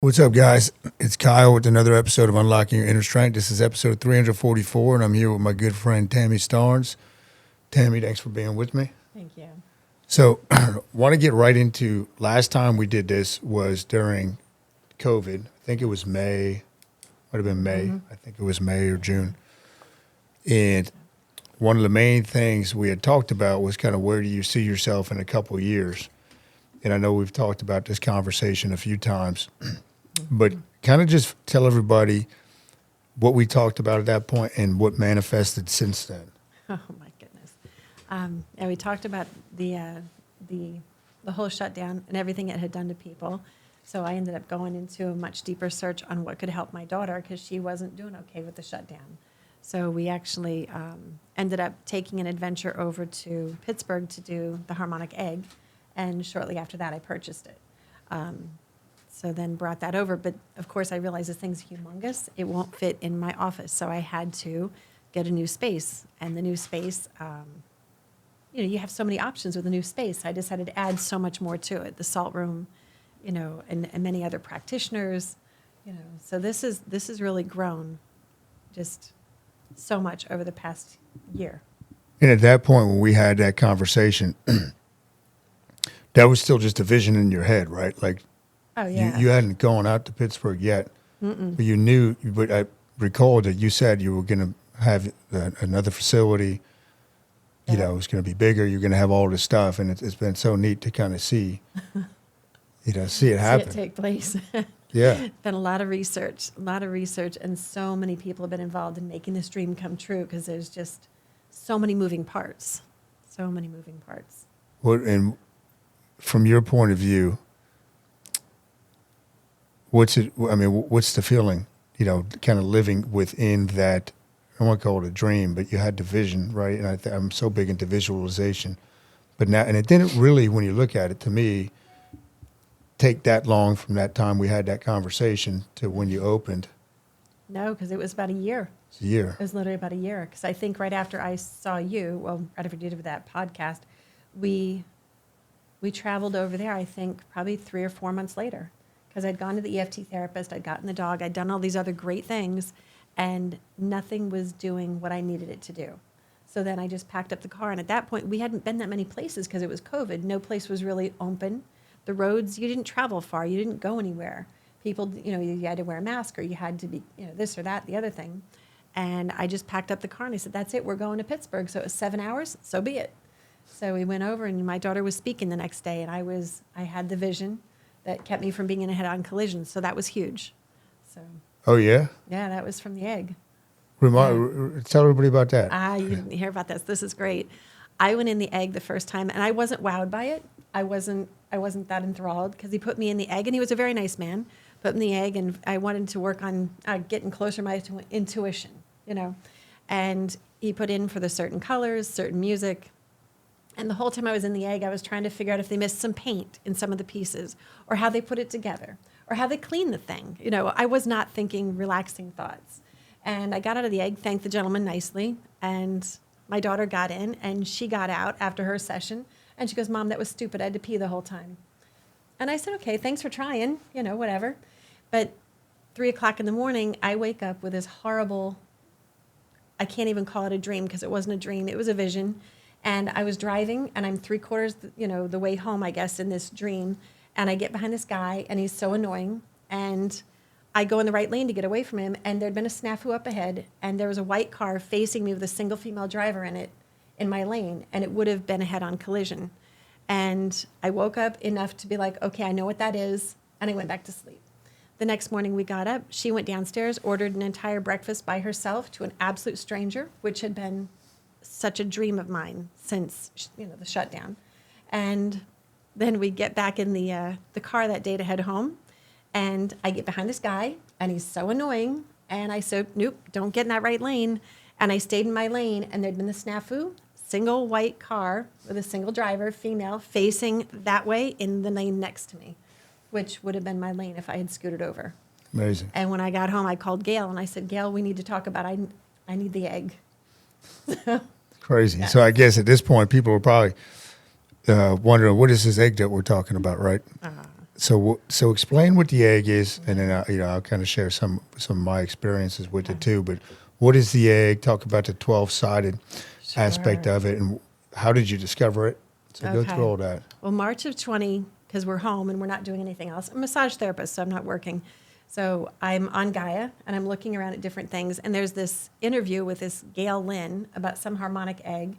What's up, guys? It's Kyle with another episode of Unlocking Your Inner Strength. This is episode 344, and I'm here with my good friend Tammie Starns. Tammie, thanks for being with me. Thank you. So, want to get right into last time we did this was during COVID. I think it was May, might have been May. I think it was May or June. And one of the main things we had talked about was kind of where do you see yourself in a couple of years? And I know we've talked about this conversation a few times. But kind of just tell everybody what we talked about at that point and what manifested since then. Oh my goodness. And we talked about the whole shutdown and everything it had done to people. So I ended up going into a much deeper search on what could help my daughter because she wasn't doing okay with the shutdown. So we actually ended up taking an adventure over to Pittsburgh to do the Harmonic Egg. And shortly after that, I purchased it. So then brought that over. But of course, I realized this thing's humongous. It won't fit in my office. So I had to get a new space. And the new space, you have so many options with a new space. I decided to add so much more to it. The salt room, and many other practitioners, So this is really grown just so much over the past year. And at that point, when we had that conversation, that was still just a vision in your head, right? Like, oh, yeah. You hadn't gone out to Pittsburgh yet, but you knew. But I recalled that you said you were going to have another facility. It was going to be bigger. You're going to have all this stuff, and it's been so neat to kind of see, see it happen, see it take place. Yeah, Been a lot of research, and so many people have been involved in making this dream come true because there's just so many moving parts. What and from your point of view, what's it? I mean, what's the feeling? Kind of living within that. I don't want to call it a dream, but you had the vision, right? And I'm so big into visualization, but now, and it didn't really, when you look at it, to me, take that long from that time we had that conversation to when you opened. No, because it was about a year. It's a year. It was literally about a year. Because I think right after I saw you, right after you did that podcast, we traveled over there, I think, probably 3 or 4 months later. Because I'd gone to the EFT therapist, I'd gotten the dog, I'd done all these other great things, and nothing was doing what I needed it to do. So then I just packed up the car, and at that point, we hadn't been that many places because it was COVID. No place was really open. The roads, you didn't travel far. You didn't go anywhere. People, you had to wear a mask or you had to be, this or that, the other thing. And I just packed up the car and I said, that's it. We're going to Pittsburgh. So it was 7 hours. So be it. So we went over and my daughter was speaking the next day and I had the vision that kept me from being in a head-on collision. So that was huge. So. Oh, yeah? Yeah, that was from the egg. Tell everybody about that. You didn't hear about this. This is great. I went in the egg the first time and I wasn't wowed by it. I wasn't that enthralled because he put me in the egg and he was a very nice man. Put me in the egg and I wanted to work on getting closer to my intuition, And he put in for the certain colors, certain music. And the whole time I was in the egg, I was trying to figure out if they missed some paint in some of the pieces or how they put it together or how they clean the thing. I was not thinking relaxing thoughts. And I got out of the egg, thanked the gentleman nicely, and my daughter got in and she got out after her session. And she goes, Mom, that was stupid. I had to pee the whole time. And I said, okay, thanks for trying, whatever. But 3 o'clock in the morning, I wake up with this horrible, I can't even call it a dream because it wasn't a dream. It was a vision. And I was driving and I'm 3/4, the way home, I guess, in this dream. And I get behind this guy and he's so annoying. And I go in the right lane to get away from him. And there'd been a snafu up ahead. And there was a white car facing me with a single female driver in it. In my lane, and it would have been a head-on collision. And I woke up enough to be like, okay, I know what that is, and I went back to sleep. The next morning we got up, she went downstairs, ordered an entire breakfast by herself to an absolute stranger, which had been such a dream of mine since, the shutdown. And then we get back in the car that day to head home, and I get behind this guy, and he's so annoying, and I said, nope, don't get in that right lane. And I stayed in my lane, and there'd been the snafu, single white car with a single driver, female, facing that way in the lane next to me, which would have been my lane if I had scooted over. Amazing. And when I got home, I called Gail, and I said, Gail, we need to talk about I need the egg. Crazy. Yeah. So I guess at this point, people are probably wondering, what is this egg that we're talking about, right? So explain what the egg is, and then I'll kind of share some of my experiences with it too. But what is the egg? Talk about the 12-sided aspect Sure. of it, and how did you discover it? So go through all that. Well, March of 20, because we're home and we're not doing anything else. I'm a massage therapist, so I'm not working. So I'm on Gaia and I'm looking around at different things. And there's this interview with this Gail Lynn about some harmonic egg.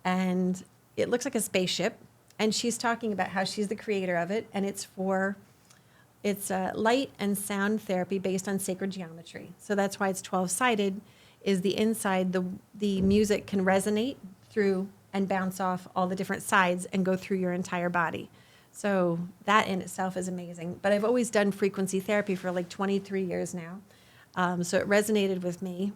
And it looks like a spaceship. And she's talking about how she's the creator of it. And it's light and sound therapy based on sacred geometry. So that's why it's 12-sided, is the inside, the music can resonate through and bounce off all the different sides and go through your entire body. So that in itself is amazing. But I've always done frequency therapy for like 23 years now. So it resonated with me.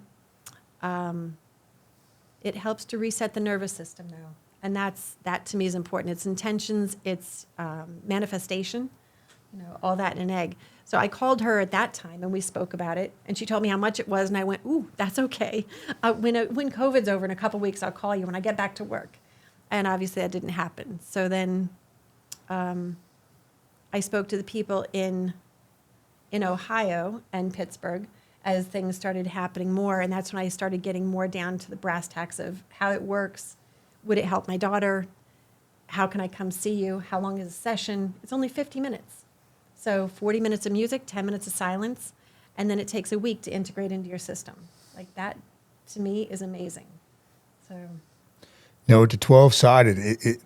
It helps to reset the nervous system though. And that to me is important. It's intentions, it's manifestation, all that in an egg. So I called her at that time and we spoke about it. And she told me how much it was. And I went, ooh, that's okay. When COVID's over in a couple weeks, I'll call you when I get back to work. And obviously that didn't happen. So then I spoke to the people in Ohio and Pittsburgh as things started happening more. And that's when I started getting more down to the brass tacks of how it works. Would it help my daughter? How can I come see you? How long is a session? It's only 50 minutes. So 40 minutes of music, 10 minutes of silence, and then it takes a week to integrate into your system. Like that, to me, is amazing. So. Now, with the 12-sided,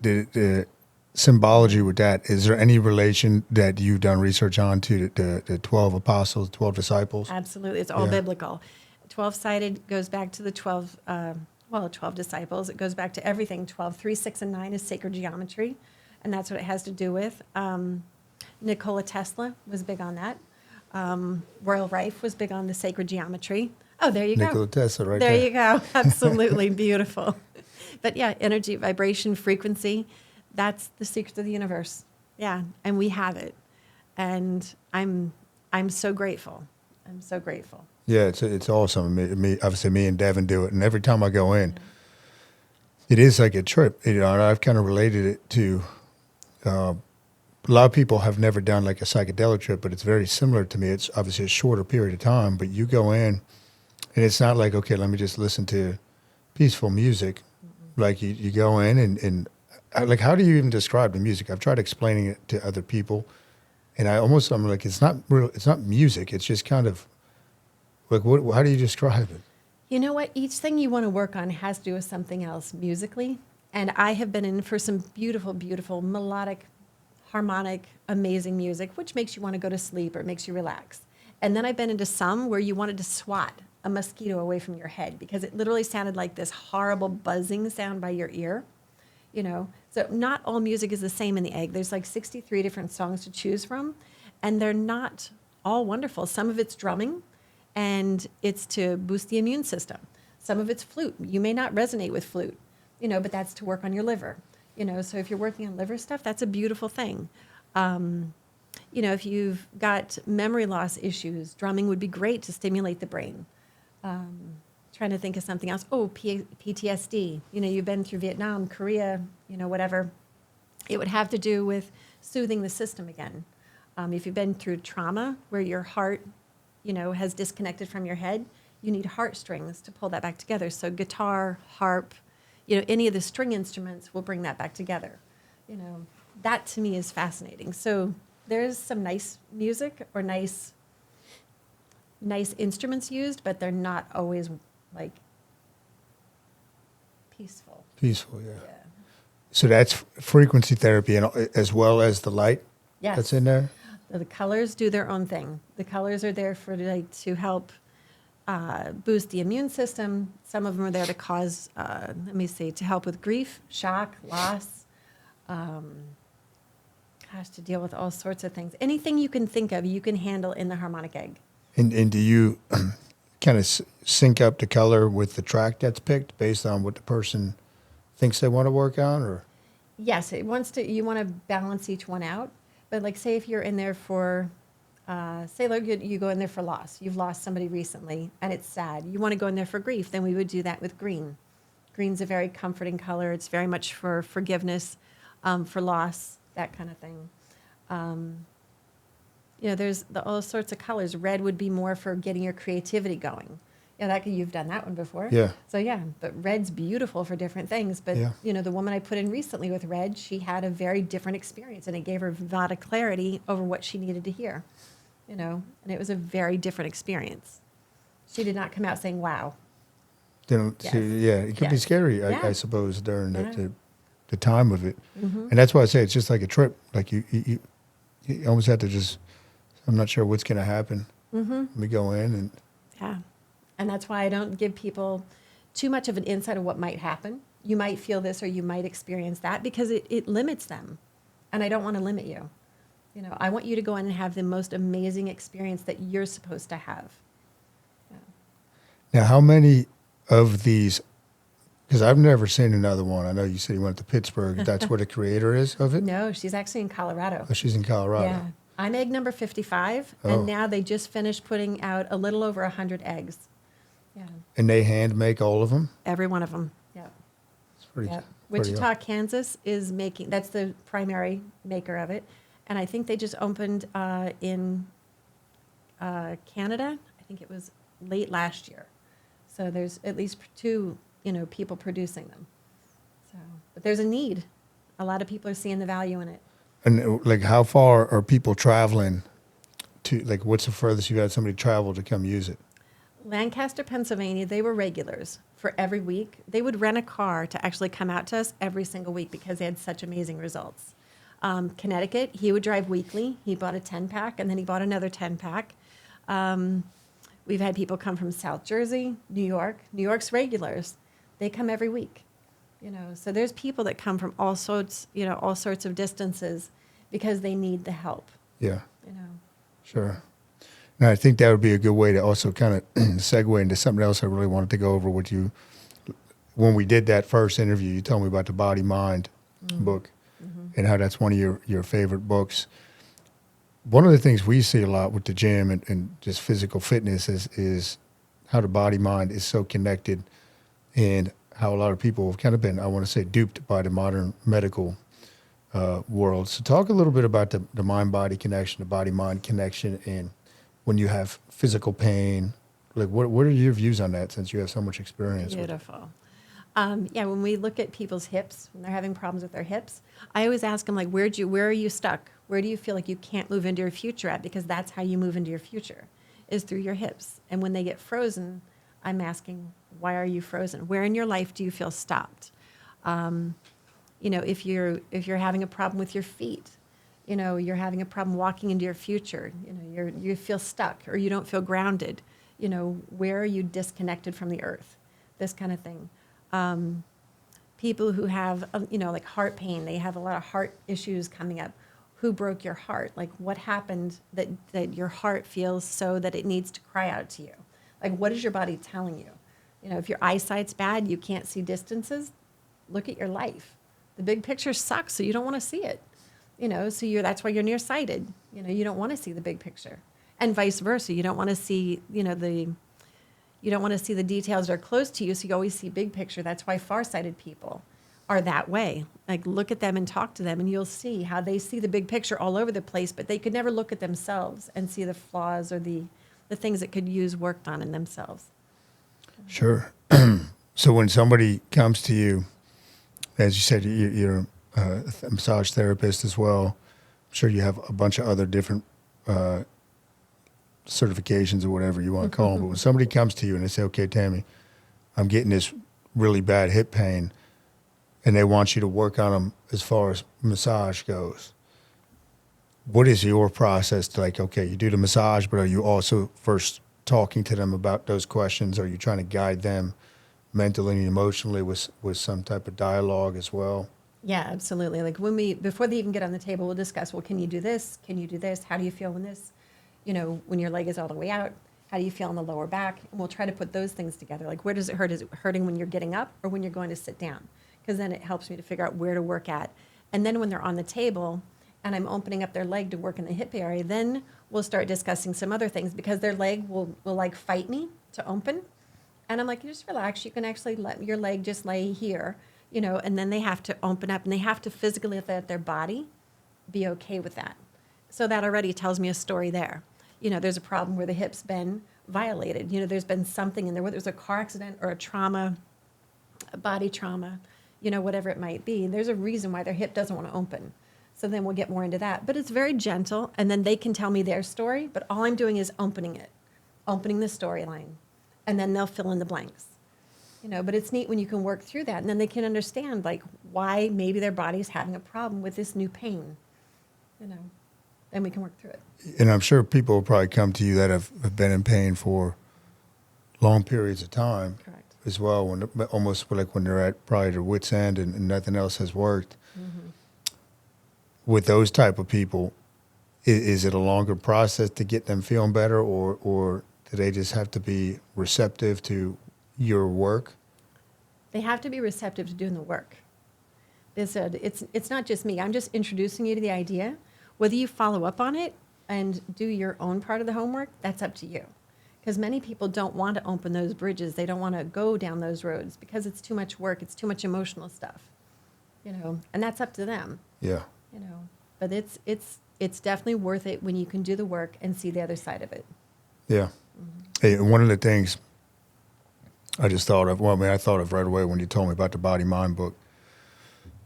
the symbology with that, is there any relation that you've done research on to the 12 apostles, 12 disciples? Absolutely. It's all biblical. 12-sided goes back to the 12 disciples. It goes back to everything. 12, 3, 6, and 9 is sacred geometry, and that's what it has to do with. Nikola Tesla was big on that. Royal Rife was big on the sacred geometry. Oh, there you go. Nikola Tesla right there. There you go. Absolutely beautiful. But yeah, energy, vibration, frequency, that's the secret of the universe. Yeah, and we have it. And I'm so grateful. I'm so grateful. Yeah, it's awesome. Obviously, me and Devin do it, and every time I go in, it is like a trip. And I've kind of related it to a lot of people have never done like a psychedelic trip, but it's very similar to me. It's obviously a shorter period of time, but you go in, and it's not like, okay, let me just listen to peaceful music. Mm-hmm. Like you go in and like, how do you even describe the music? I've tried explaining it to other people, and I'm like, it's not real. It's not music. It's just kind of like, how do you describe it? You know what? Each thing you want to work on has to do with something else musically. And I have been in for some beautiful, beautiful melodic, harmonic, amazing music, which makes you want to go to sleep or it makes you relax. And then I've been into some where you wanted to swat a mosquito away from your head because it literally sounded like this horrible buzzing sound by your ear. So not all music is the same in the egg. There's like 63 different songs to choose from, and they're not all wonderful. Some of it's drumming, and it's to boost the immune system. Some of it's flute. You may not resonate with flute, but that's to work on your liver. So if you're working on liver stuff, that's a beautiful thing. If you've got memory loss issues, drumming would be great to stimulate the brain. Trying to think of something else. Oh, PTSD. You've been through Vietnam, Korea, whatever. It would have to do with soothing the system again. If you've been through trauma where your heart, has disconnected from your head, you need heartstrings to pull that back together. So guitar, harp, any of the string instruments will bring that back together. That to me is fascinating. So there's some nice music or nice instruments used, but they're not always like peaceful. Peaceful, yeah. So that's frequency therapy, and as well as the light that's in there? The colors do their own thing. The colors are there to help boost the immune system. Some of them are there to cause, to help with grief, shock, loss, to deal with all sorts of things. Anything you can think of, you can handle in the harmonic egg. And do you kind of sync up the color with the track that's picked based on what the person thinks they want to work on, or? Yes, you want to balance each one out. But like, say if you're in there for, you go in there for loss. You've lost somebody recently, and it's sad. You want to go in there for grief, then we would do that with green. Green's a very comforting color. It's very much for forgiveness, for loss, that kind of thing. there's all sorts of colors. Red would be more for getting your creativity going. Yeah, you've done that one before. Yeah. So yeah, but red's beautiful for different things. But Yeah. the woman I put in recently with red, she had a very different experience, and it gave her a lot of clarity over what she needed to hear. And it was a very different experience. She did not come out saying, "Wow." Yes. It could be Yes. scary, Yeah. I suppose, during Yeah. the time of it. Mm-hmm. And that's why I say it's just like a trip. Like you almost have to just, I'm not sure what's going to happen. Mm-hmm. We go in and, Yeah. And that's why I don't give people too much of an insight of what might happen. You might feel this or you might experience that, because it limits them. And I don't want to limit you. I want you to go in and have the most amazing experience that you're supposed to have. Yeah. now how many of these, because I've never seen another one. I know you said you went to Pittsburgh. That's where the creator is of it? No, she's actually in Colorado. Oh, she's in Colorado. Yeah. I'm egg number 55, Oh. and now they just finished putting out a little over 100 eggs. Yeah. And they hand make all of them? Every one of them. Yeah. It's pretty, Yeah. pretty Wichita, Kansas is that's the primary maker of it. And I think they just opened in Canada. I think it was late last year. So there's at least two, people producing them. So, but there's a need. A lot of people are seeing the value in it. And like, how far are people traveling to, like, what's the furthest you had somebody travel to come use it? Lancaster, Pennsylvania, they were regulars for every week. They would rent a car to actually come out to us every single week because they had such amazing results. Connecticut, he would drive weekly. He bought a 10-pack, and then he bought another 10-pack. We've had people come from South Jersey, New York. New York's regulars. They come every week. So there's people that come from all sorts of distances because they need the help. Yeah. Sure. Now, I think that would be a good way to also kind of segue into something else I really wanted to go over with you. When we did that first interview, you told me about the Body Mind book and how that's one of your favorite books. One of the things we see a lot with the gym and just physical fitness is how the body mind is so connected, and how a lot of people have kind of been, I want to say, duped by the modern medical world. So talk a little bit about the mind-body connection, the body-mind connection, and when you have physical pain, like what are your views on that, since you have so much experience with it? Beautiful. When we look at people's hips, when they're having problems with their hips, I always ask them, like, where are you stuck? Where do you feel like you can't move into your future at? Because that's how you move into your future, is through your hips. And when they get frozen, I'm asking, why are you frozen? Where in your life do you feel stopped? If you're having a problem with your feet, you're having a problem walking into your future, you feel stuck or you don't feel grounded, where are you disconnected from the earth? This kind of thing. People who have, like heart pain, they have a lot of heart issues coming up. Who broke your heart? Like, what happened that your heart feels so that it needs to cry out to you? Like, what is your body telling you? If your eyesight's bad, you can't see distances, look at your life. The big picture sucks, so you don't want to see it. So that's why you're nearsighted. You don't want to see the big picture. And vice versa. You don't want to see, you don't want to see the details that are close to you, so you always see big picture. That's why farsighted people are that way. Like, look at them and talk to them, and you'll see how they see the big picture all over the place, but they could never look at themselves and see the flaws or the things that could use worked on in themselves. Sure. So when somebody comes to you, as you said, you're a massage therapist as well. I'm sure you have a bunch of other different certifications or whatever you want to call them. But when somebody comes to you and they say, okay, Tammie, I'm getting this really bad hip pain, and they want you to work on them as far as massage goes, what is your process to, like, okay, you do the massage, but are you also first talking to them about those questions? Are you trying to guide them mentally and emotionally with some type of dialogue as well? Yeah, absolutely. Like, before they even get on the table, we'll discuss, well, can you do this? Can you do this? How do you feel when this, when your leg is all the way out? How do you feel in the lower back? And we'll try to put those things together. Like, where does it hurt? Is it hurting when you're getting up or when you're going to sit down? Because then it helps me to figure out where to work at. And then when they're on the table and I'm opening up their leg to work in the hip area, then we'll start discussing some other things, because their leg will like fight me to open. And I'm like, you just relax. You can actually let your leg just lay here, and then they have to open up, and they have to physically let their body be okay with that. So that already tells me a story there. There's a problem where the hip's been violated. There's been something in there, whether it's a car accident or a trauma, a body trauma, whatever it might be. There's a reason why their hip doesn't want to open. So then we'll get more into that. But it's very gentle, and then they can tell me their story, but all I'm doing is opening the storyline, and then they'll fill in the blanks. But it's neat when you can work through that, and then they can understand, like, why maybe their body's having a problem with this new pain, and we can work through it. And I'm sure people will probably come to you that have been in pain for long periods of time. Correct. As well, almost like when they're at probably their wit's end and nothing else has worked. Mm-hmm. With those type of people, is it a longer process to get them feeling better, or do they just have to be receptive to your work? They have to be receptive to doing the work. It's not just me. I'm just introducing you to the idea. Whether you follow up on it and do your own part of the homework, that's up to you. Because many people don't want to open those bridges. They don't want to go down those roads because it's too much work. It's too much emotional stuff, and that's up to them. Yeah. But it's definitely worth it when you can do the work and see the other side of it. Yeah. Mm-hmm. Hey, one of the things I just thought of, I thought of right away when you told me about the Body Mind book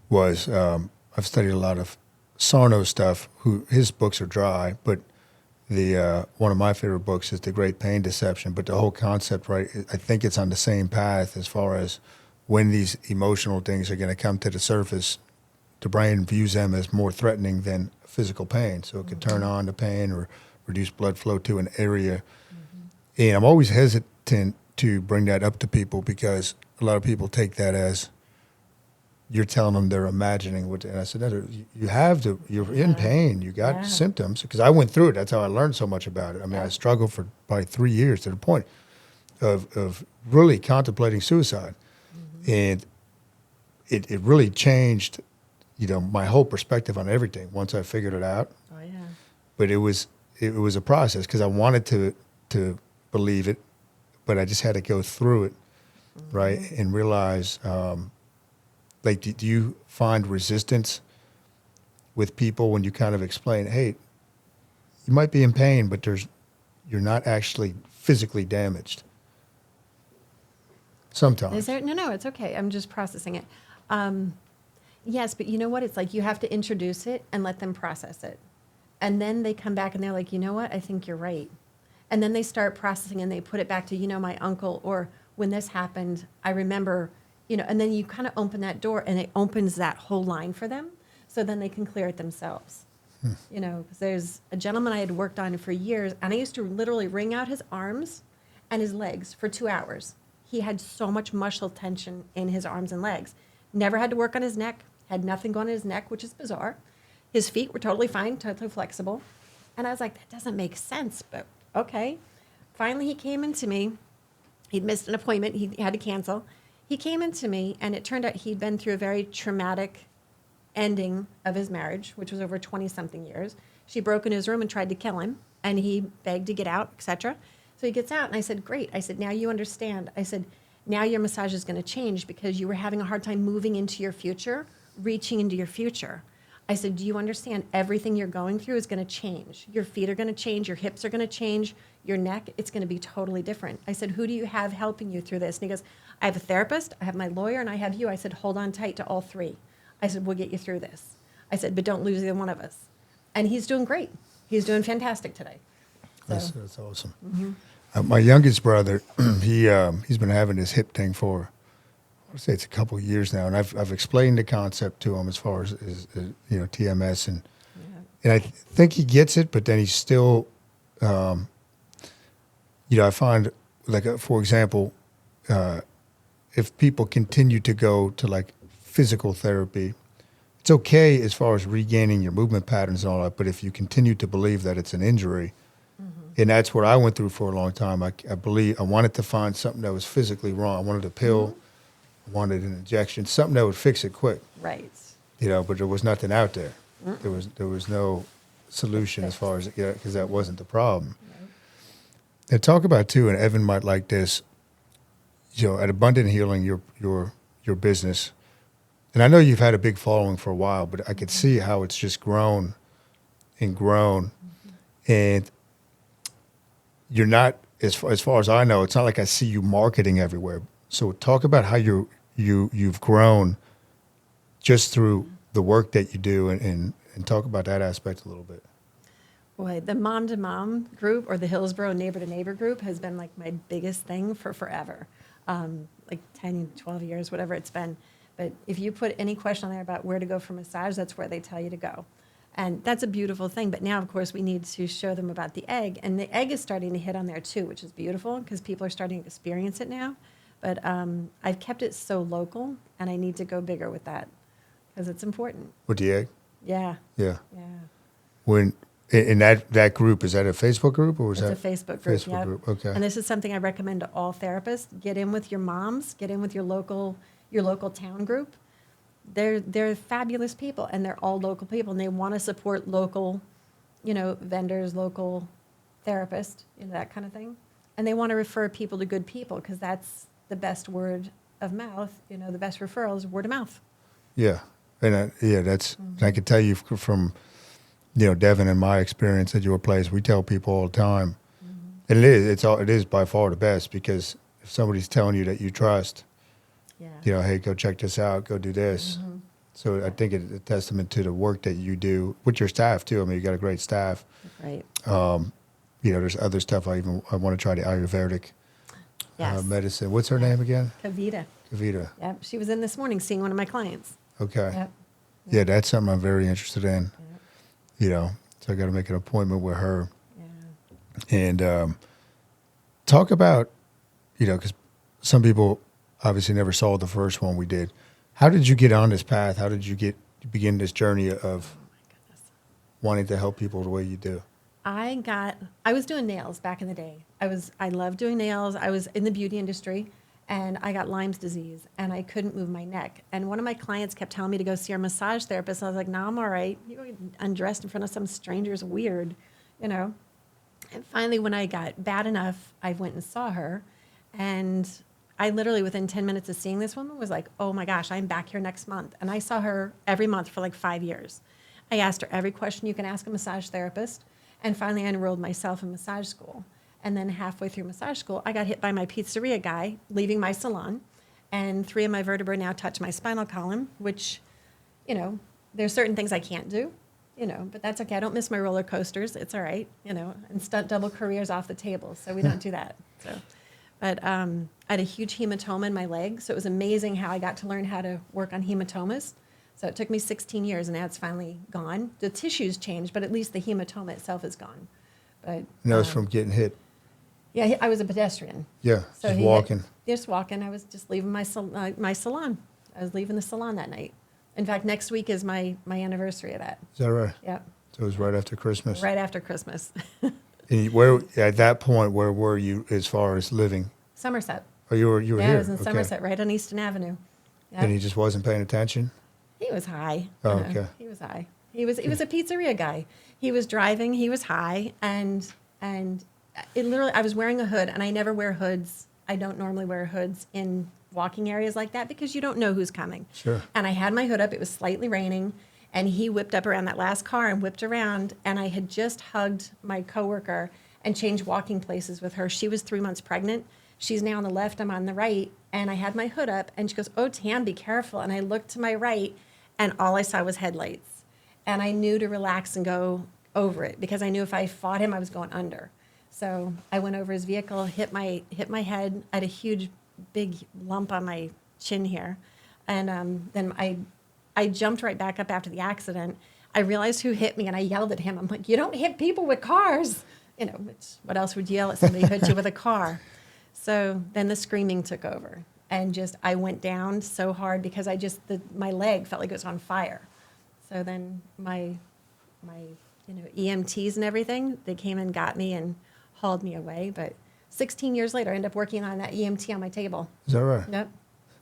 was I've studied a lot of Starnes stuff. His books are dry, but the one of my favorite books is The Great Pain Deception. But the whole concept, right, I think it's on the same path as far as when these emotional things are going to come to the surface, the brain views them as more threatening than physical pain. So it could turn on the pain or reduce blood flow to an area. Mm-hmm. And I'm always hesitant to bring that up to people because a lot of people take that as you're telling them they're imagining what. And I said, no, you're in pain. You got symptoms. Because I went through it. That's how I learned so much about it. I mean, I struggled for probably 3 years to the point of really contemplating suicide. Mm-hmm. And it really changed, my whole perspective on everything once I figured it out. Oh, yeah. But it was a process because I wanted to believe it, but I just had to go through it, mm-hmm. right, and realize, do you find resistance with people when you kind of explain, hey, you might be in pain, but you're not actually physically damaged? Sometimes. Is there? No, it's okay. I'm just processing it. Yes, but you know what? It's like you have to introduce it and let them process it. And then they come back and they're like, you know what? I think you're right. And then they start processing and they put it back to, my uncle, or when this happened, I remember, and then you kind of open that door and it opens that whole line for them. So then they can clear it themselves. Because there's a gentleman I had worked on for years, and I used to literally wring out his arms and his legs for 2 hours. He had so much muscle tension in his arms and legs. Never had to work on his neck, had nothing going on his neck, which is bizarre. His feet were totally fine, totally flexible. And I was like, that doesn't make sense, but okay. Finally, he came into me. He'd missed an appointment. He had to cancel. He came into me, and it turned out he'd been through a very traumatic ending of his marriage, which was over 20-something years. She broke in his room and tried to kill him, and he begged to get out, etc. So he gets out, and I said, great. I said, now you understand. I said, now your massage is going to change because you were having a hard time moving into your future, reaching into your future. I said, do you understand everything you're going through is going to change? Your feet are going to change. Your hips are going to change. Your neck, it's going to be totally different. I said, who do you have helping you through this? And he goes, I have a therapist, I have my lawyer, and I have you. I said, hold on tight to all three. I said, we'll get you through this. I said, but don't lose either one of us. And he's doing great. He's doing fantastic today. So. That's awesome. Mm-hmm. My youngest brother, he's been having this hip thing for, I would say it's a couple of years now, and I've explained the concept to him as far as TMS, and I think he gets it, but then he's still, I find, for example, if people continue to go to physical therapy, it's okay as far as regaining your movement patterns and all that, but if you continue to believe that it's an injury, and that's what I went through for a long time. I believe I wanted to find something that was physically wrong. I wanted a pill. I wanted an injection, something that would fix it quick. Right. But there was nothing out there. There was no solution as far as, because that wasn't the problem. Right. And talk about too, and Evan might like this, at Abundant Healing, your business, and I know you've had a big following for a while, but I could see how it's just grown and grown, and you're not, as far as I know, it's not like I see you marketing everywhere. So talk about how you've grown just through the work that you do, and talk about that aspect a little bit. Boy, the mom to mom group or the Hillsborough neighbor to neighbor group has been like my biggest thing for forever, like 10, 12 years, whatever it's been. But if you put any question on there about where to go for massage, that's where they tell you to go. And that's a beautiful thing. But now, of course, we need to show them about the egg. And the egg is starting to hit on there too, which is beautiful because people are starting to experience it now. But I've kept it so local, and I need to go bigger with that because it's important. With the egg? Yeah. Yeah. Yeah. When in that group, is that a Facebook group, or was It's that a Facebook group. Facebook Yep. group? Okay. And this is something I recommend to all therapists. Get in with your moms. Get in with your local town group. They're fabulous people, and they're all local people, and they want to support local, vendors, local therapists, that kind of thing. And they want to refer people to good people because that's the best word of mouth. The best referral is word of mouth. Yeah, and that's I can tell you from Devin and my experience at your place, we tell people all the time, and it is by far the best because if somebody's telling you that you trust, Yeah. hey, go check this out, go do this. So I think it's a testament to the work that you do with your staff too. I mean, you got a great staff. Right. There's other stuff I want to try the Ayurvedic Yes. medicine. What's her name again? Kavita. Kavita. Yep. She was in this morning seeing one of my clients. Okay. Yep. Yeah, that's something I'm very interested in. Yep. So I got to make an appointment with her. Yeah. And talk about, because some people obviously never saw the first one we did. How did you get on this path? How did you begin this journey of wanting to help people the way you do? I was doing nails back in the day. I loved doing nails. I was in the beauty industry, and I got Lyme's disease, and I couldn't move my neck. And one of my clients kept telling me to go see our massage therapist. And I was like, no, I'm all right. You go undressed in front of some strangers, weird, And finally, when I got bad enough, I went and saw her, and I literally, within 10 minutes of seeing this woman, was like, oh my gosh, I'm back here next month. And I saw her every month for like 5 years. I asked her every question you can ask a massage therapist. And finally, I enrolled myself in massage school. And then halfway through massage school, I got hit by my pizzeria guy leaving my salon. And 3 of my vertebrae now touch my spinal column, which, there's certain things I can't do, but that's okay. I don't miss my roller coasters. It's all right, and stunt double careers off the table. So we don't do that. But I had a huge hematoma in my leg. So it was amazing how I got to learn how to work on hematomas. So it took me 16 years, and now it's finally gone. The tissues changed, but at least the hematoma itself is gone. But It's from getting hit. Yeah, I was a pedestrian. Yeah, So just walking. Just walking. I was just leaving my salon. I was leaving the salon that night. In fact, next week is my anniversary of that. Is that right? Yep. So it was right after Christmas. Right after Christmas. And where at that point, where were you as far as living? Somerset. Oh, you were Yeah, here. I was in Okay. Somerset, right on Easton Avenue. Yep. And he just wasn't paying attention. He was high. Oh, okay. He was high. He was a pizzeria guy. He was driving. He was high, and it literally. I was wearing a hood, and I never wear hoods. I don't normally wear hoods in walking areas like that because you don't know who's coming. Sure. And I had my hood up. It was slightly raining, and he whipped up around that last car and whipped around. And I had just hugged my coworker and changed walking places with her. She was 3 months pregnant. She's now on the left. I'm on the right. And I had my hood up, and she goes, "Oh, Tam, be careful." And I looked to my right, and all I saw was headlights. And I knew to relax and go over it because I knew if I fought him, I was going under. So I went over his vehicle, hit my head. I had a huge, big lump on my chin here. And then I jumped right back up after the accident. I realized who hit me, and I yelled at him. I'm like, "You don't hit people with cars." What else would you yell at somebody who hit you with a car? So then the screaming took over. And I went down so hard because my leg felt like it was on fire. So then my EMTs and everything, they came and got me and hauled me away. But 16 years later, I ended up working on that EMT on my table. Is that right? Yep.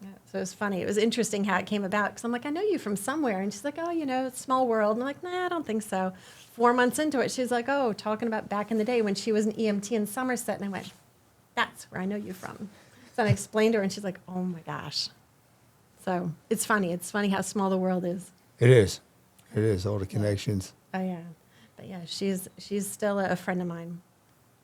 Yeah, so it was funny. It was interesting how it came about because I'm like, "I know you from somewhere." And she's like, "Oh, it's small world." And I'm like, "Nah, I don't think so." 4 months into it, she's like, "Oh, talking about back in the day when she was an EMT in Somerset." And I went, "That's where I know you from." So I explained to her, and she's like, "Oh my gosh." So it's funny. It's funny how small the world is. It is. It is, all the connections. Oh, yeah. But yeah, she's still a friend of mine.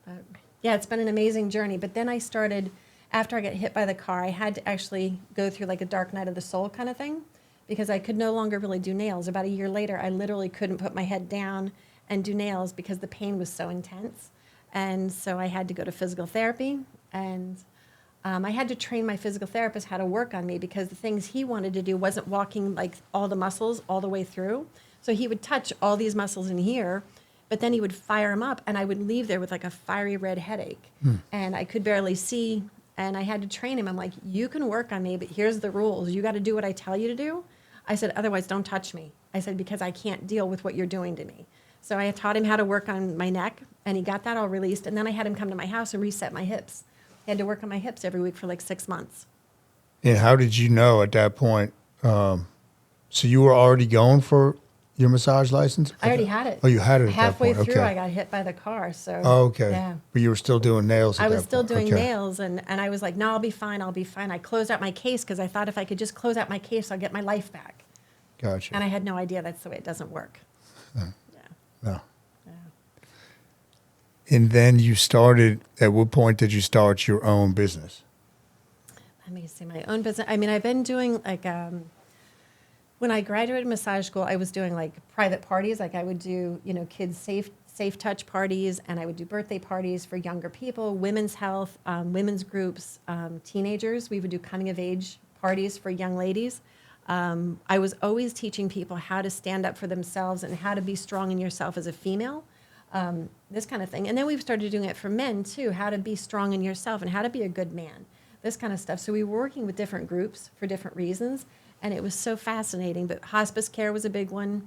But yeah, it's been an amazing journey. But then I started, after I got hit by the car, I had to actually go through like a dark night of the soul kind of thing, because I could no longer really do nails. About a year later, I literally couldn't put my head down and do nails because the pain was so intense. And so I had to go to physical therapy, and I had to train my physical therapist how to work on me, because the things he wanted to do wasn't walking like all the muscles all the way through. So he would touch all these muscles in here, but then he would fire them up, and I would leave there with like a fiery red headache. And I could barely see, and I had to train him. I'm like, you can work on me, but here's the rules. You got to do what I tell you to do. I said, otherwise don't touch me. I said, because I can't deal with what you're doing to me. So I taught him how to work on my neck, and he got that all released. And then I had him come to my house and reset my hips. I had to work on my hips every week for like 6 months. And how did you know at that point? So you were already going for your massage license? I already had it. Oh, you had it at Halfway that point. through, Okay. I got hit by the car. So Oh, okay. yeah. But you were still doing nails at I that was still point. doing Okay. nails, and I was like, no, I'll be fine. I'll be fine. I closed out my case because I thought if I could just close out my case, I'll get my life back. Gotcha. And I had no idea that's the way it doesn't work. Yeah. No. Yeah. And then you started, at what point did you start your own business? Let me see, my own business. I mean, I've been doing like, when I graduated massage school, I was doing like private parties. Like I would do, kids safe touch parties, and I would do birthday parties for younger people, women's health, women's groups, teenagers. We would do coming of age parties for young ladies. I was always teaching people how to stand up for themselves and how to be strong in yourself as a female, this kind of thing. And then we started doing it for men too, how to be strong in yourself and how to be a good man, this kind of stuff. So we were working with different groups for different reasons, and it was so fascinating. But hospice care was a big one,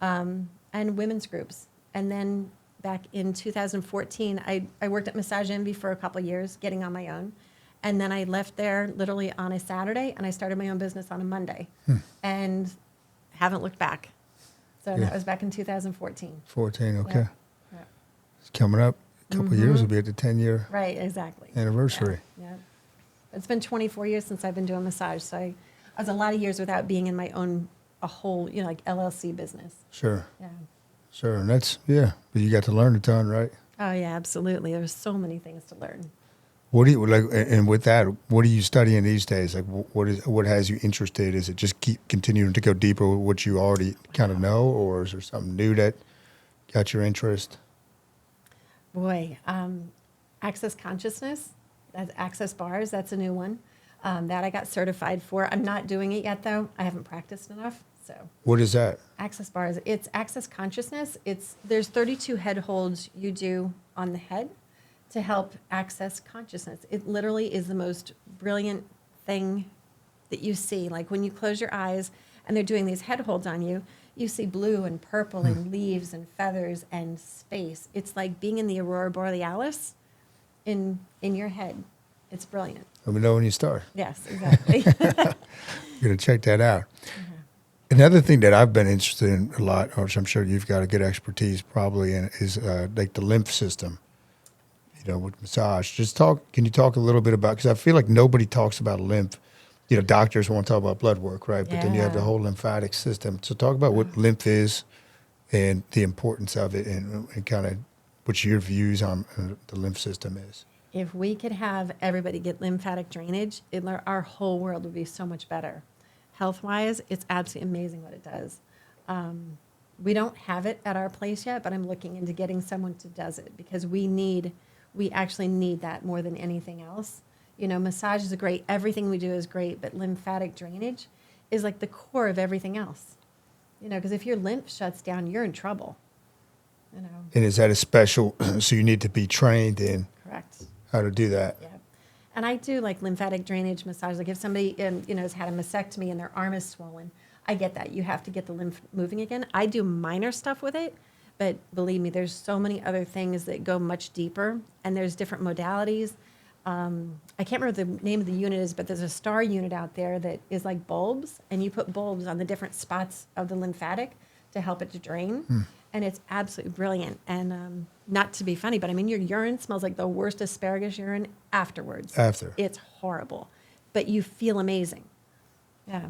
and women's groups. And then back in 2014, I worked at Massage Envy for a couple of years, getting on my own. And then I left there literally on a Saturday, and I started my own business on a Monday, and haven't looked back. So that was back in 2014. 14, okay. Yeah. Yeah. It's coming up. A couple of years will be at the 10-year Right, exactly. anniversary. Yeah. It's been 24 years since I've been doing massage, so I was a lot of years without being in my own, a whole, like LLC business. Sure. Yeah. Sure. And that's, but you got to learn a ton, right? Oh, yeah, absolutely. There's so many things to learn. What do you like? And with that, what are you studying these days? Like, what has you interested? Is it just keep continuing to go deeper with what you already kind of know, or is there something new that got your interest? Boy, access consciousness, that's access bars. That's a new one that I got certified for. I'm not doing it yet, though. I haven't practiced enough. So What is that? access bars, it's access consciousness. There's 32 head holds you do on the head to help access consciousness. It literally is the most brilliant thing that you see. Like when you close your eyes and they're doing these head holds on you, you see blue and purple and leaves and feathers and space. It's like being in the aurora borealis in your head. It's brilliant. Let me know when you start. Yes, exactly. You're going to check that out. Another thing that I've been interested in a lot, which I'm sure you've got a good expertise probably in, is like the lymph system. With massage. Can you talk a little bit about, because I feel like nobody talks about lymph. Doctors want to talk about blood work, right? But then you have the Yeah. whole lymphatic system. So talk about what lymph is and the importance of it, and kind of what your views on the lymph system is. If we could have everybody get lymphatic drainage, our whole world would be so much better. Health-wise, it's absolutely amazing what it does. We don't have it at our place yet, but I'm looking into getting someone who does it, because we actually need that more than anything else. Massage is great. Everything we do is great, but lymphatic drainage is like the core of everything else. Because if your lymph shuts down, you're in trouble. And is that a special, so you need to be trained in Correct. how to do that? Yeah. And I do like lymphatic drainage massage. Like if somebody, has had a mastectomy and their arm is swollen, I get that. You have to get the lymph moving again. I do minor stuff with it, but believe me, there's so many other things that go much deeper, and there's different modalities. I can't remember the name of the unit is, but there's a star unit out there that is like bulbs, and you put bulbs on the different spots of the lymphatic to help it to drain. And it's absolutely brilliant. And not to be funny, but your urine smells like the worst asparagus urine afterwards. It's horrible, but you feel amazing. Yeah. Yeah,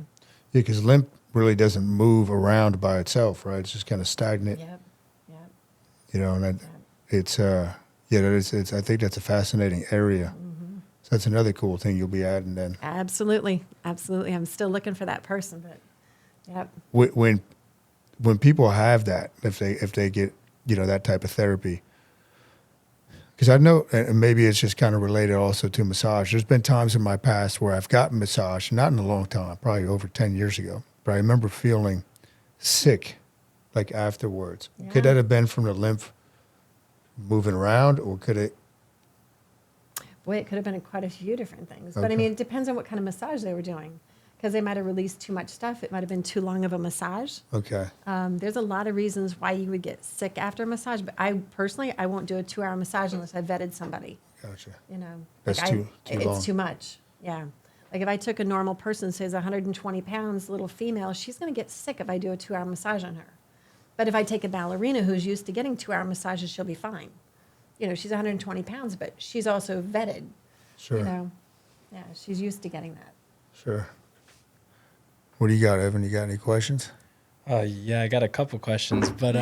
because lymph really doesn't move around by itself, right? It's just kind of stagnant. Yep. Yep. you know, and it's it's I think that's a fascinating area. So that's another cool thing you'll be adding then. Absolutely. Absolutely. I'm still looking for that person, but yep. When people have that, if they get, you know, that type of therapy, because I know, and maybe it's just kind of related also to massage. There's been times in my past where I've gotten massage, not in a long time, probably over 10 years ago, but I remember feeling sick, like afterwards. Yeah. Could that have been from the lymph moving around, or could it? Boy, it could have been quite a few different things. But I Okay. mean, it depends on what kind of massage they were doing. Because they might have released too much stuff. It might have been too long of a massage. Okay. There's a lot of reasons why you would get sick after a massage. But I personally, I won't do a 2-hour massage unless I vetted somebody. Gotcha. You know, That's like too it's long. too much. Yeah. Like if I took a normal person, say is 120 pounds, little female, she's going to get sick if I do a 2-hour massage on her. But if I take a ballerina who's used to getting 2-hour massages, she'll be fine. You know, she's 120 pounds, but she's also vetted. Sure. You know, yeah, she's used to getting that. Sure. What do you got, Evan? You got any questions? Yeah, I got a couple questions, but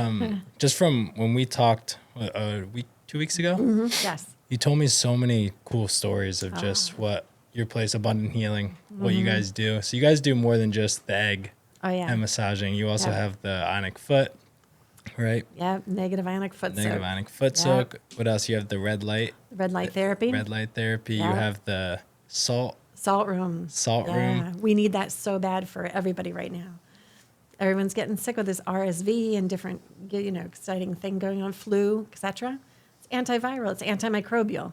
just from when we talked a week, 2 weeks ago, Yes. you told me so many cool stories of just what your place, Abundant Healing, what you guys do. So you guys do more than just the egg Oh, yeah. and massaging. You also Yep. have the ionic foot, right? Yeah, negative ionic foot Negative soak. ionic foot Yep. soak. What else? You have the red light therapy. Red light therapy. You Yep. have the salt room. room. We need that so bad for everybody right now. Everyone's getting sick with this RSV and different, you know, exciting thing going on, flu, etc. It's antiviral. It's antimicrobial.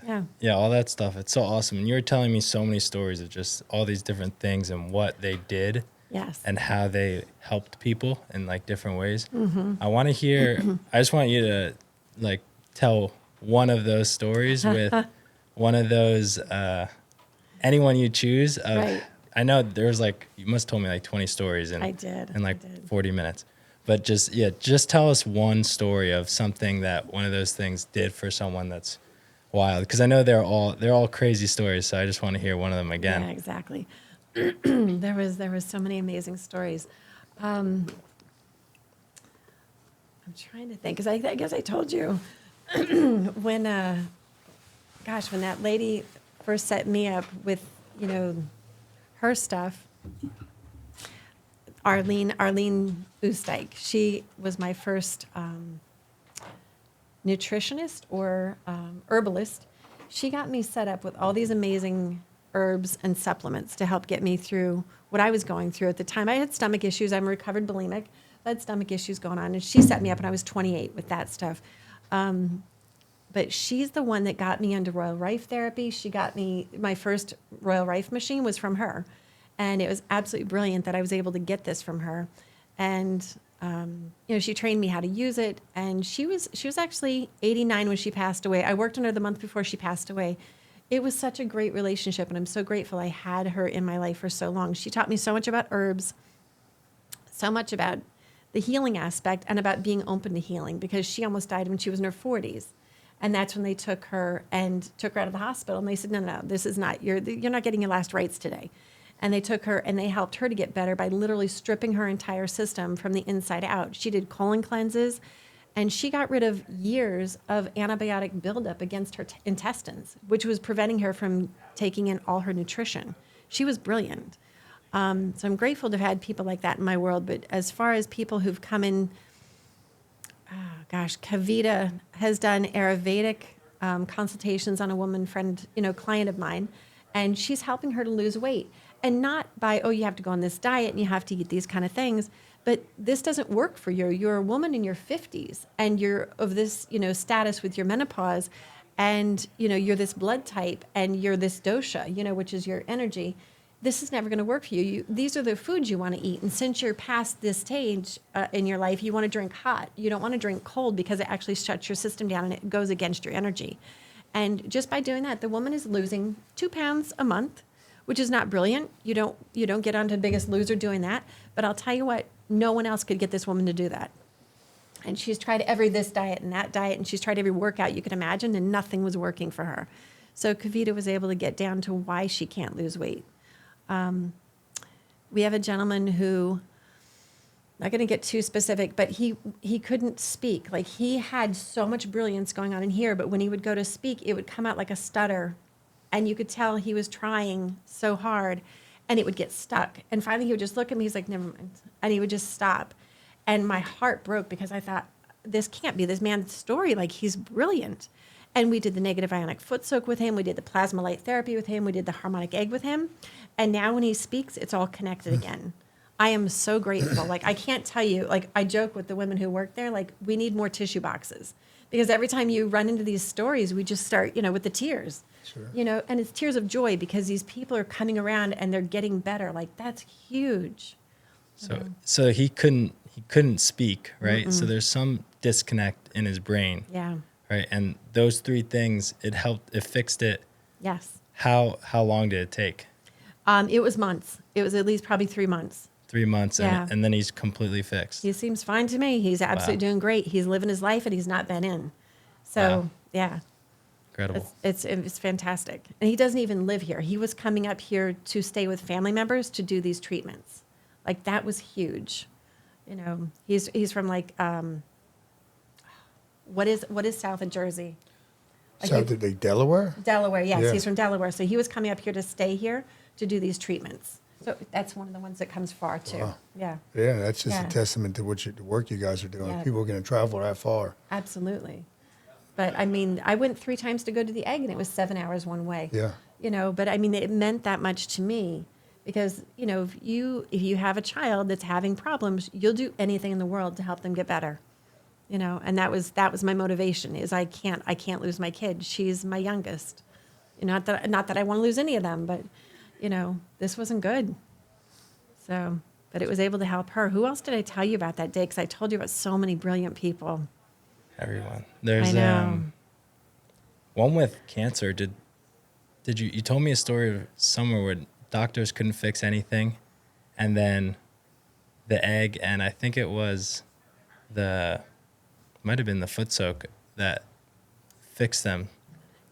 Yeah. Yeah, all that stuff. It's so awesome. And you were telling me so many stories of just all these different things and what they did Yes. and how they helped people in like different ways. I want to hear, I just want you to like tell one of those stories with one of those, anyone you choose. Right. I know there's like, you must have told me like 20 stories in, I did. in like I did. 40 minutes. But just tell us one story of something that one of those things did for someone that's wild. Because I know they're all crazy stories. So I just want to hear one of them again. Yeah, exactly. there was so many amazing stories. I'm trying to think because I guess I told you when when that lady first set me up with, you know, her stuff. Arlene Oostdijk. She was my first nutritionist or herbalist. She got me set up with all these amazing herbs and supplements to help get me through what I was going through at the time. I had stomach issues. I'm a recovered bulimic. I had stomach issues going on, and she set me up when I was 28 with that stuff. But she's the one that got me into Royal Rife therapy. She got me, my first Royal Rife machine was from her. And it was absolutely brilliant that I was able to get this from her. And, you know, she trained me how to use it. And she was actually 89 when she passed away. I worked on her the month before she passed away. It was such a great relationship, and I'm so grateful I had her in my life for so long. She taught me so much about herbs, so much about the healing aspect, and about being open to healing, because she almost died when she was in her 40s. And that's when they took her out of the hospital. And they said, no, this is not, you're not getting your last rites today. And they took her and they helped her to get better by literally stripping her entire system from the inside out. She did colon cleanses, and she got rid of years of antibiotic buildup against her intestines, which was preventing her from taking in all her nutrition. She was brilliant. So I'm grateful to have had people like that in my world. But as far as people who've come in, Kavita has done Ayurvedic consultations on a woman friend, client of mine, and she's helping her to lose weight. And not by, you have to go on this diet and you have to eat these kind of things, but this doesn't work for you. You're a woman in your 50s and you're of this, status with your menopause, and, you're this blood type and you're this dosha, which is your energy. This is never going to work for you. These are the foods you want to eat. And since you're past this stage in your life, you want to drink hot. You don't want to drink cold because it actually shuts your system down and it goes against your energy. And just by doing that, the woman is losing 2 pounds a month, which is not brilliant. You don't get onto Biggest Loser doing that. But I'll tell you what, no one else could get this woman to do that. And she's tried this diet and that diet, and she's tried every workout you could imagine, and nothing was working for her. So Kavita was able to get down to why she can't lose weight. We have a gentleman who not going to get too specific, but he couldn't speak. Like, he had so much brilliance going on in here, but when he would go to speak, it would come out like a stutter, and you could tell he was trying so hard, and it would get stuck. And finally, he would just look at me. He's like, "Never mind," and he would just stop. And my heart broke because I thought, this can't be this man's story. Like, he's brilliant. And we did the negative ionic foot soak with him. We did the plasma light therapy with him. We did the harmonic egg with him. And now when he speaks, it's all connected again. I am so grateful. Like, I can't tell you, like, I joke with the women who work there, like, we need more tissue boxes. Because every time you run into these stories, we just start, with the tears. Sure. And it's tears of joy because these people are coming around and they're getting better. Like, that's huge. So he couldn't speak, right? So there's some disconnect in his brain. Yeah. Right. And those three things, it fixed it. Yes. How long did it take? It was months. It was at least probably 3 months. 3 months, Yeah. and then he's completely fixed. He seems fine to me. He's absolutely doing great. He's living his life and he's not been in. So, Wow. yeah, Incredible. it's fantastic. And he doesn't even live here. He was coming up here to stay with family members to do these treatments. Like, that was huge. He's from like, what is south of Jersey? Like, South of Delaware? Delaware, yes. Yeah. He's from Delaware. So he was coming up here to stay here to do these treatments. So that's one of the ones that comes far, too. Wow. Yeah, Yeah, that's just Yeah. a testament to the work you guys are doing. Yeah. People are going to travel that far. absolutely. But, I mean, I went 3 times to go to the egg, and it was 7 hours one way. Yeah. But, I mean, it meant that much to me because, if you have a child that's having problems, you'll do anything in the world to help them get better. And that was my motivation is I can't lose my kid. She's my youngest. Not that I want to lose any of them, but this wasn't good. So, but it was able to help her. Who else did I tell you about that day? Because I told you about so many brilliant people. Everyone. There's I know. One with cancer. Did you told me a story of somewhere where doctors couldn't fix anything, and then the egg, and I think it was might have been the foot soak that fixed them.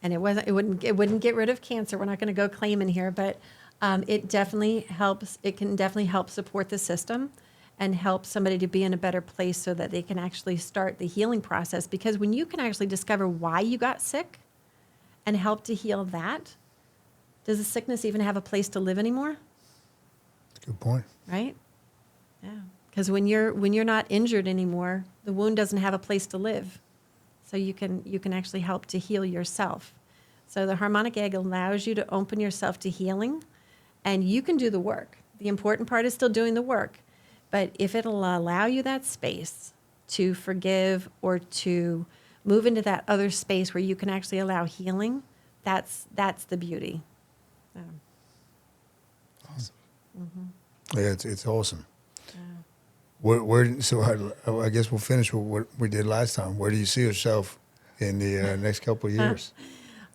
And it wouldn't get rid of cancer. We're not going to go claiming here, but it definitely helps. It can definitely help support the system and help somebody to be in a better place so that they can actually start the healing process. Because when you can actually discover why you got sick and help to heal that, does the sickness even have a place to live anymore? Good point. Right? Yeah. Because when you're not injured anymore, the wound doesn't have a place to live. So you can actually help to heal yourself. So the harmonic egg allows you to open yourself to healing, and you can do the work. The important part is still doing the work. But if it'll allow you that space to forgive or to move into that other space where you can actually allow healing, that's the beauty. Yeah, it's awesome. So I guess we'll finish with what we did last time. Where do you see yourself in the next couple of years?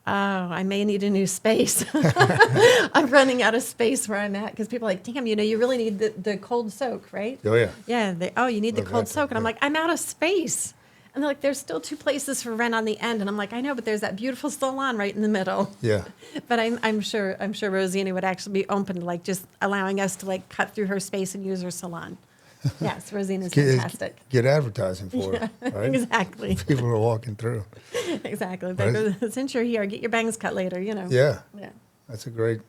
Oh, I may need a new space. I'm running out of space where I'm at because people are like, damn, you really need the cold soak, right? Oh, yeah. Yeah. You need the cold Exactly, soak. And I'm yeah. like, I'm out of space. And they're like, there's still 2 places for rent on the end. And I'm like, I know, but there's that beautiful salon right in the middle. Yeah. But I'm sure Rosina would actually be open to like just allowing us to like cut through her space and use her salon. Yes, Rosina's fantastic. Get advertising for it, right? Exactly. People are walking through. Exactly. Right. But since you're here, get your bangs cut later, Yeah. Yeah. That's a great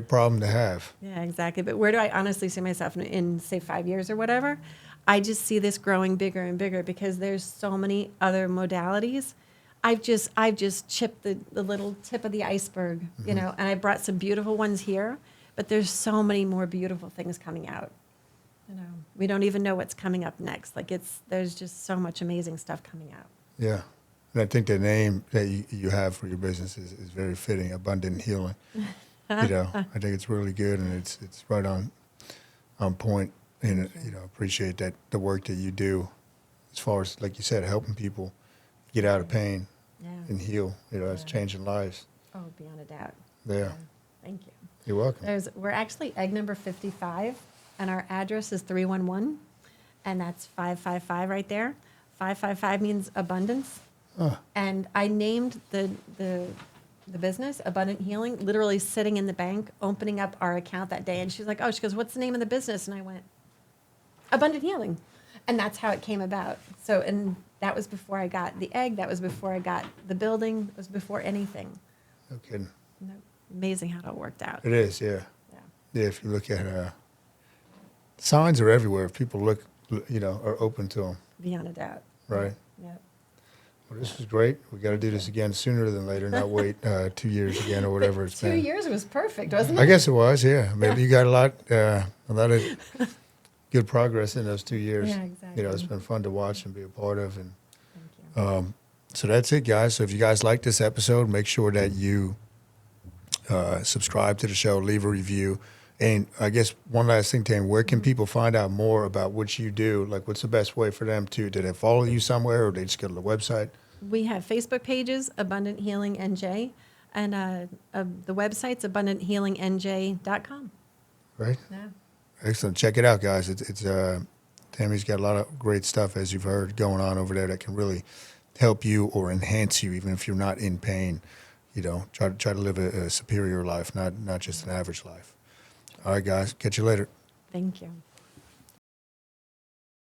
problem to have. Yeah, exactly. But where do I honestly see myself in say 5 years or whatever? I just see this growing bigger and bigger because there's so many other modalities. I've just chipped the little tip of the iceberg, and I brought some beautiful ones here, but there's so many more beautiful things coming out. We don't even know what's coming up next. Like there's just so much amazing stuff coming out. Yeah. And I think the name that you have for your business is very fitting, Abundant Healing. I think it's really good and it's right on point. And appreciate that the work that you do as far as, like you said, helping people get out of pain and heal. It's changing lives. Oh, beyond a doubt. Yeah. Thank you. You're welcome. We're actually egg number 55, and our address is 311, and that's 555 right there. 555 means abundance. And I named the business Abundant Healing, literally sitting in the bank, opening up our account that day. And she's like, she goes, what's the name of the business? And I went, Abundant Healing. And that's how it came about. So, and that was before I got the egg. That was before I got the building. It was before anything. No kidding. Amazing how it all worked out. It is, yeah. Yeah. Yeah, if you look at signs are everywhere. If people look, are open to them, Beyond a doubt. right? Yeah. Well, this was great. We got to do this again sooner than later, not wait 2 years again or whatever it's 2 been. years was perfect, wasn't it? I guess it was, yeah. Maybe you got a lot of good progress in those 2 years. Yeah, exactly. It's been fun to watch and be a part of. And Thank you. so that's it, guys. So if you guys like this episode, make sure that you subscribe to the show, leave a review. And I guess one last thing, Tammie, where can people find out more about what you do? Like, what's the best way for them to, do they follow you somewhere, or they just go to the website? We have Facebook pages, Abundant Healing NJ, and the website's abundanthealingnj.com. Right? Yeah. Excellent. Check it out, guys. It's Tammie's got a lot of great stuff, as you've heard, going on over there that can really help you or enhance you, even if you're not in pain. Try to live a superior life, not just an average life. All right, guys. Catch you later. Thank you.